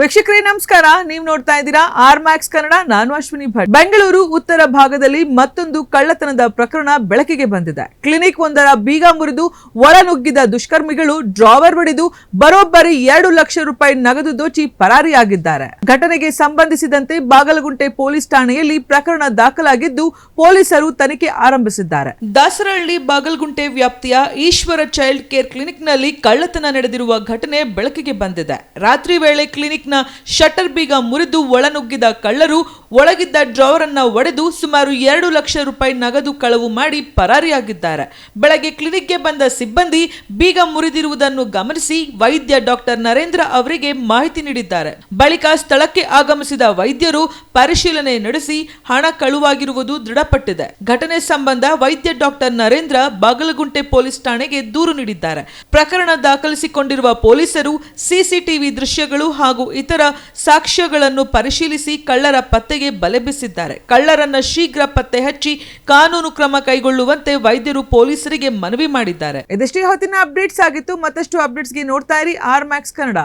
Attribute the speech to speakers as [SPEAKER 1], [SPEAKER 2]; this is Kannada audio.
[SPEAKER 1] ವೀಕ್ಷಕರೇ ನಮಸ್ಕಾರ. ನೀವು ನೋಡ್ತಾ ಇದ್ದೀರಾ ಆರ್ ಮ್ಯಾಕ್ಸ್ ಕನ್ನಡ. ನಾನು ಅಶ್ವಿನಿ ಭಟ್. ಬೆಂಗಳೂರು ಉತ್ತರ ಭಾಗದಲ್ಲಿ ಮತ್ತೊಂದು ಕಳ್ಳತನದ ಪ್ರಕರಣ ಬೆಳಕಿಗೆ ಬಂದಿದೆ. ಕ್ಲಿನಿಕ್ ಒಂದರ ಬೀಗ ಮುರಿದು ಒಳನುಗ್ಗಿದ ದುಷ್ಕರ್ಮಿಗಳು ಡ್ರಾವರ್ ಒಡೆದು ಬರೋಬ್ಬರಿ 2 ಲಕ್ಷ ರೂಪಾಯಿ ನಗದು ದೋಚಿ ಪರಾರಿಯಾಗಿದ್ದಾರೆ. ಘಟನೆಗೆ ಸಂಬಂಧಿಸಿದಂತೆ ಬಾಗಲಗುಂಟೆ ಪೊಲೀಸ್ ಠಾಣೆಯಲ್ಲಿ ಪ್ರಕರಣ ದಾಖಲಾಗಿದ್ದು ಪೊಲೀಸರು ತನಿಖೆ ಆರಂಭಿಸಿದ್ದಾರೆ. ದಾಸರಹಳ್ಳಿ ಬಾಗಲಗುಂಟೆ ವ್ಯಾಪ್ತಿಯ ಈಶ್ವರ ಚೈಲ್ಡ್ ಕೇರ್ ಕ್ಲಿನಿಕ್ನಲ್ಲಿ ಕಳ್ಳತನ ನಡೆದಿರುವ ಘಟನೆ ಬೆಳಕಿಗೆ ಬಂದಿದೆ. ರಾತ್ರಿ ವೇಳೆ ಕ್ಲಿನಿಕ್ ಶಟರ್ ಬೀಗ ಮುರಿದು ಒಳನುಗ್ಗಿದ ಕಳ್ಳರು ಒಳಗಿದ್ದ ಡ್ರಾವರ್ ಅನ್ನ ಒಡೆದು ಸುಮಾರು 2 ಲಕ್ಷ ರೂಪಾಯಿ ನಗದು ಕಳವು ಮಾಡಿ ಪರಾರಿಯಾಗಿದ್ದಾರೆ. ಬೆಳಗ್ಗೆ ಕ್ಲಿನಿಕ್ಗೆ ಬಂದ ಸಿಬ್ಬಂದಿ ಬೀಗ ಮುರಿದಿರುವುದನ್ನು ಗಮನಿಸಿ ವೈದ್ಯ ಡಾಕ್ಟರ್ ನರೇಂದ್ರ ಅವರಿಗೆ ಮಾಹಿತಿ ನೀಡಿದ್ದಾರೆ. ಬಳಿಕ ಸ್ಥಳಕ್ಕೆ ಆಗಮಿಸಿದ ವೈದ್ಯರು ಪರಿಶೀಲನೆ ನಡೆಸಿ ಹಣ ಕಳುವಾಗಿರುವುದು ದೃಢಪಟ್ಟಿದೆ. ಘಟನೆ ಸಂಬಂಧ ವೈದ್ಯ ಡಾಕ್ಟರ್ ನರೇಂದ್ರ ಬಾಗಲಗುಂಟೆ ಪೊಲೀಸ್ ಠಾಣೆಗೆ ದೂರು ನೀಡಿದ್ದಾರೆ. ಪ್ರಕರಣ ದಾಖಲಿಸಿಕೊಂಡಿರುವ ಪೊಲೀಸರು ಸಿಸಿಟಿವಿ ದೃಶ್ಯಗಳು ಹಾಗೂ ಇತರ ಸಾಕ್ಷ್ಯಗಳನ್ನು ಪರಿಶೀಲಿಸಿ ಕಳ್ಳರ ಪತ್ತೆಗೆ ಬಲೆ ಬೀಸಿದ್ದಾರೆ. ಕಳ್ಳರನ್ನ ಶೀಘ್ರ ಪತ್ತೆ ಹಚ್ಚಿ ಕಾನೂನು ಕ್ರಮ ಕೈಗೊಳ್ಳುವಂತೆ ವೈದ್ಯರು ಪೊಲೀಸರಿಗೆ ಮನವಿ ಮಾಡಿದ್ದಾರೆ. ಇದಷ್ಟೇ ಹೊತ್ತಿನ ಅಪ್ಡೇಟ್ಸ್ ಆಗಿತ್ತು. ಮತ್ತಷ್ಟು ಅಪ್ಡೇಟ್ಸ್ಗೆ ನೋಡ್ತಾ ಇರಿ ಆರ್ ಮ್ಯಾಕ್ಸ್ ಕನ್ನಡ.